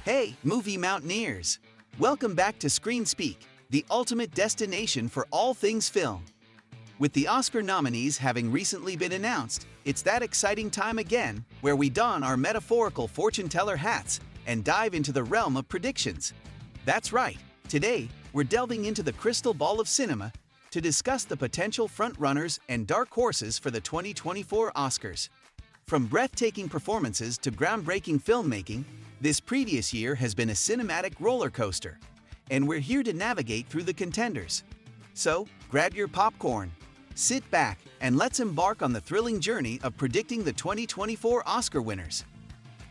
Hey, movie mountaineers! Welcome back to Screenspeak, the ultimate destination for all things film. With the Oscar nominees having recently been announced, it's that exciting time again where we don our metaphorical fortune teller hats and dive into the realm of predictions. That's right, today we're delving into the crystal ball of cinema to discuss the potential frontrunners and dark horses for the 2024 Oscars. From breathtaking performances to groundbreaking filmmaking, this previous year has been a cinematic roller coaster, and we're here to navigate through the contenders. So, grab your popcorn, sit back, and let's embark on the thrilling journey of predicting the 2024 Oscar winners.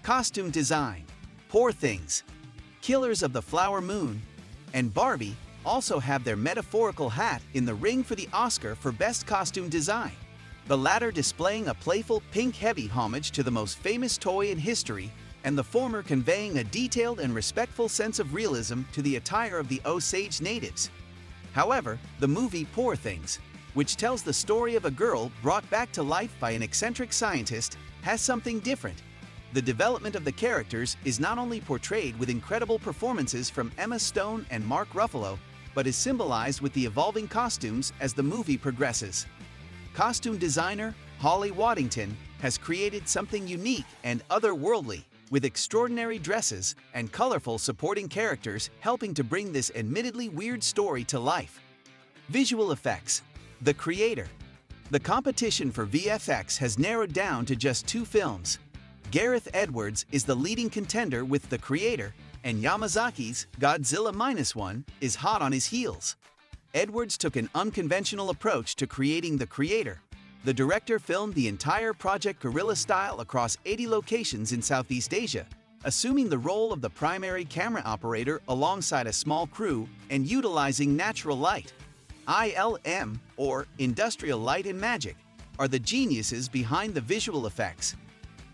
Costume design, Poor Things, Killers of the Flower Moon, and Barbie also have their metaphorical hat in the ring for the Oscar for Best Costume Design, the latter displaying a playful pink-heavy homage to the most famous toy in history, and the former conveying a detailed and respectful sense of realism to the attire of the Osage natives. However, the movie Poor Things, which tells the story of a girl brought back to life by an eccentric scientist, has something different. The development of the characters is not only portrayed with incredible performances from Emma Stone and Mark Ruffalo, but is symbolized with the evolving costumes as the movie progresses. Costume designer Holly Waddington has created something unique and otherworldly, with extraordinary dresses and colorful supporting characters helping to bring this admittedly weird story to life. Visual effects. The Creator. The competition for VFX has narrowed down to just two films. Gareth Edwards is the leading contender with The Creator, and Yamazaki's Godzilla -1 is hot on his heels. Edwards took an unconventional approach to creating The Creator. The director filmed the entire project guerrilla style across 80 locations in Southeast Asia, assuming the role of the primary camera operator alongside a small crew and utilizing natural light. ILM, or Industrial Light and Magic, are the geniuses behind the visual effects.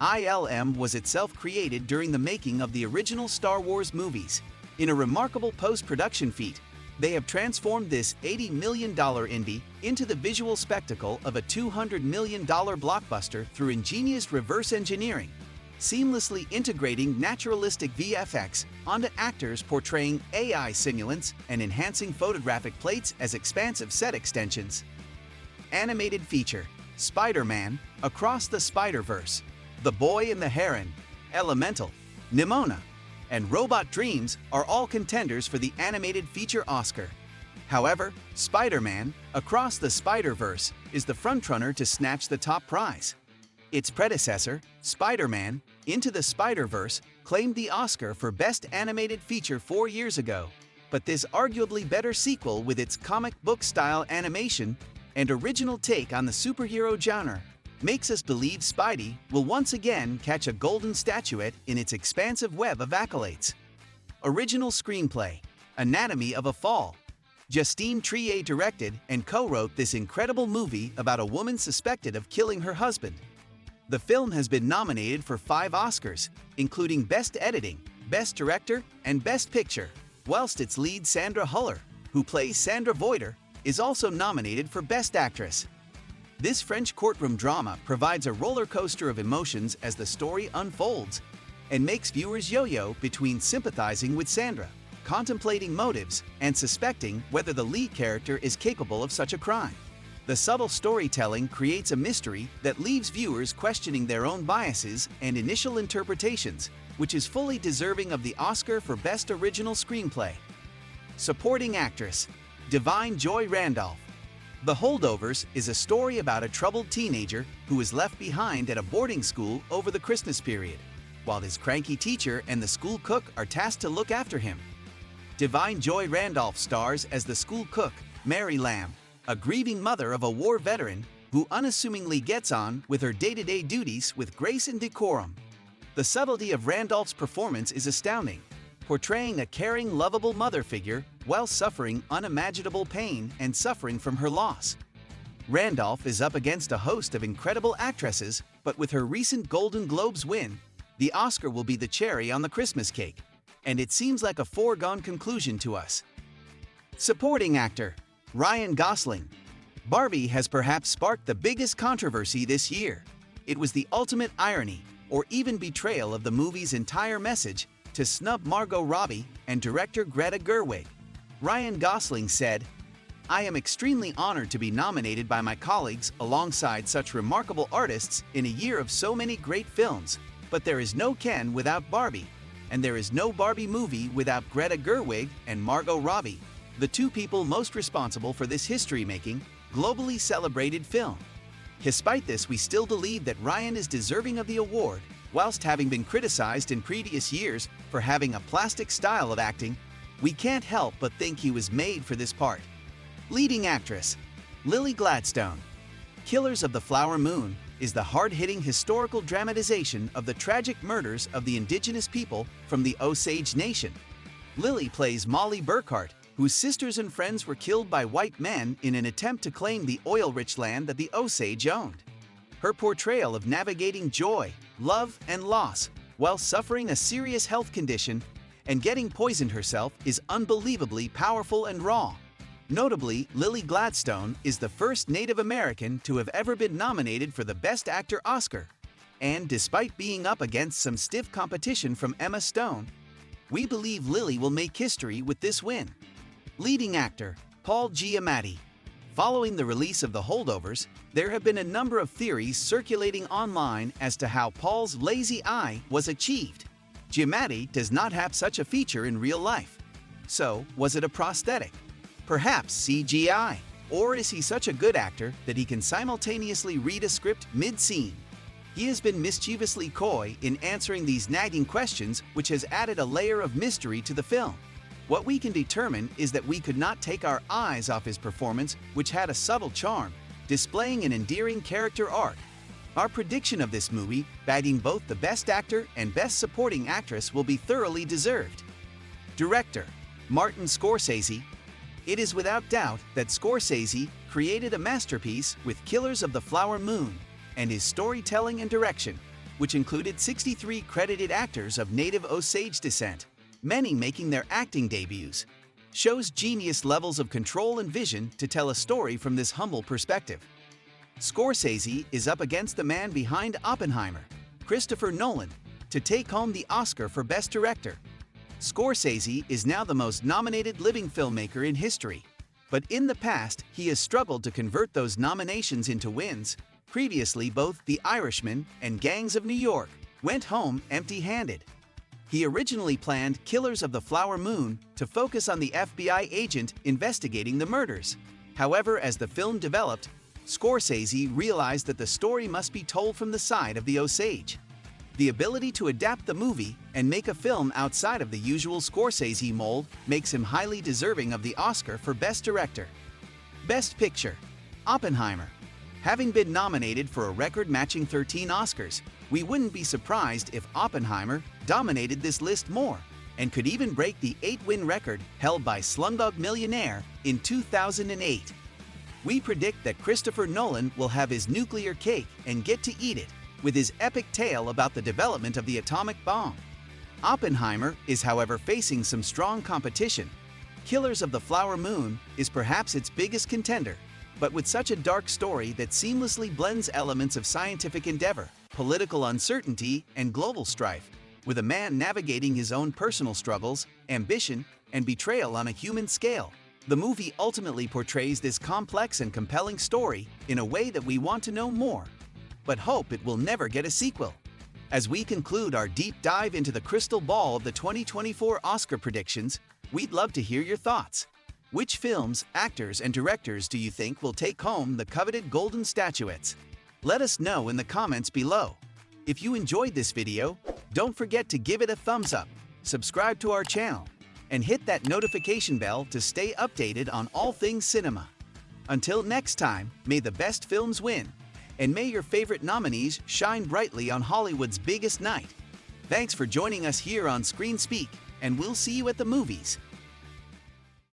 ILM was itself created during the making of the original Star Wars movies. In a remarkable post-production feat, they have transformed this $80 million indie into the visual spectacle of a $200 million blockbuster through ingenious reverse engineering, seamlessly integrating naturalistic VFX onto actors portraying AI simulants and enhancing photographic plates as expansive set extensions. Animated feature, Spider-Man, Across the Spider-Verse, The Boy and the Heron, Elemental, Nimona, and Robot Dreams are all contenders for the animated feature Oscar. However, Spider-Man, Across the Spider-Verse, is the frontrunner to snatch the top prize. Its predecessor, Spider-Man, Into the Spider-Verse, claimed the Oscar for Best Animated Feature 4 years ago, but this arguably better sequel with its comic book-style animation and original take on the superhero genre makes us believe Spidey will once again catch a golden statuette in its expansive web of accolades. Original Screenplay, Anatomy of a Fall. Justine Triet directed and co-wrote this incredible movie about a woman suspected of killing her husband. The film has been nominated for 5 Oscars, including Best Editing, Best Director, and Best Picture, whilst its lead Sandra Huller, who plays Sandra Voiter, is also nominated for Best Actress. This French courtroom drama provides a roller coaster of emotions as the story unfolds and makes viewers yo-yo between sympathizing with Sandra, contemplating motives, and suspecting whether the lead character is capable of such a crime. The subtle storytelling creates a mystery that leaves viewers questioning their own biases and initial interpretations, which is fully deserving of the Oscar for Best Original Screenplay. Supporting Actress, Divine Joy Randolph. The Holdovers is a story about a troubled teenager who is left behind at a boarding school over the Christmas period, while his cranky teacher and the school cook are tasked to look after him. Divine Joy Randolph stars as the school cook, Mary Lamb, a grieving mother of a war veteran who unassumingly gets on with her day-to-day duties with grace and decorum. The subtlety of Randolph's performance is astounding, portraying a caring, lovable mother figure while suffering unimaginable pain and suffering from her loss. Randolph is up against a host of incredible actresses, but with her recent Golden Globes win, the Oscar will be the cherry on the Christmas cake, and it seems like a foregone conclusion to us. Supporting Actor, Ryan Gosling. Barbie has perhaps sparked the biggest controversy this year. It was the ultimate irony, or even betrayal of the movie's entire message, to snub Margot Robbie and director Greta Gerwig. Ryan Gosling said, "I am extremely honored to be nominated by my colleagues alongside such remarkable artists in a year of so many great films, but there is no Ken without Barbie, and there is no Barbie movie without Greta Gerwig and Margot Robbie, the two people most responsible for this history-making, globally celebrated film." Despite this, we still believe that Ryan is deserving of the award, whilst having been criticized in previous years for having a plastic style of acting. We can't help but think he was made for this part. Leading actress, Lily Gladstone. Killers of the Flower Moon is the hard-hitting historical dramatization of the tragic murders of the indigenous people from the Osage Nation. Lily plays Molly Burkhart, whose sisters and friends were killed by white men in an attempt to claim the oil-rich land that the Osage owned. Her portrayal of navigating joy, love, and loss while suffering a serious health condition and getting poisoned herself is unbelievably powerful and raw. Notably, Lily Gladstone is the first Native American to have ever been nominated for the Best Actor Oscar. And despite being up against some stiff competition from Emma Stone, we believe Lily will make history with this win. Leading actor, Paul Giamatti. Following the release of The Holdovers, there have been a number of theories circulating online as to how Paul's lazy eye was achieved. Giamatti does not have such a feature in real life. So, was it a prosthetic? Perhaps CGI? Or is he such a good actor that he can simultaneously read a script mid-scene? He has been mischievously coy in answering these nagging questions, which has added a layer of mystery to the film. What we can determine is that we could not take our eyes off his performance, which had a subtle charm, displaying an endearing character arc. Our prediction of this movie, bagging both the Best Actor and Best Supporting Actress, will be thoroughly deserved. Director, Martin Scorsese. It is without doubt that Scorsese created a masterpiece with Killers of the Flower Moon, and his storytelling and direction, which included 63 credited actors of native Osage descent, many making their acting debuts, shows genius levels of control and vision to tell a story from this humble perspective. Scorsese is up against the man behind Oppenheimer, Christopher Nolan, to take home the Oscar for Best Director. Scorsese is now the most nominated living filmmaker in history, but in the past he has struggled to convert those nominations into wins. Previously, both The Irishman and Gangs of New York went home empty-handed. He originally planned Killers of the Flower Moon to focus on the FBI agent investigating the murders. However, as the film developed, Scorsese realized that the story must be told from the side of the Osage. The ability to adapt the movie and make a film outside of the usual Scorsese mold makes him highly deserving of the Oscar for Best Director. Best Picture, Oppenheimer. Having been nominated for a record-matching 13 Oscars, we wouldn't be surprised if Oppenheimer dominated this list more, and could even break the 8-win record held by Slumdog Millionaire in 2008. We predict that Christopher Nolan will have his nuclear cake and get to eat it, with his epic tale about the development of the atomic bomb. Oppenheimer is, however, facing some strong competition. Killers of the Flower Moon is perhaps its biggest contender, but with such a dark story that seamlessly blends elements of scientific endeavor, political uncertainty, and global strife, with a man navigating his own personal struggles, ambition, and betrayal on a human scale. The movie ultimately portrays this complex and compelling story in a way that we want to know more, but hope it will never get a sequel. As we conclude our deep dive into the crystal ball of the 2024 Oscar predictions, we'd love to hear your thoughts. Which films, actors, and directors do you think will take home the coveted golden statuettes? Let us know in the comments below. If you enjoyed this video, don't forget to give it a thumbs up, subscribe to our channel, and hit that notification bell to stay updated on all things cinema. Until next time, may the best films win, and may your favorite nominees shine brightly on Hollywood's biggest night. Thanks for joining us here on Screen Speak, and we'll see you at the movies.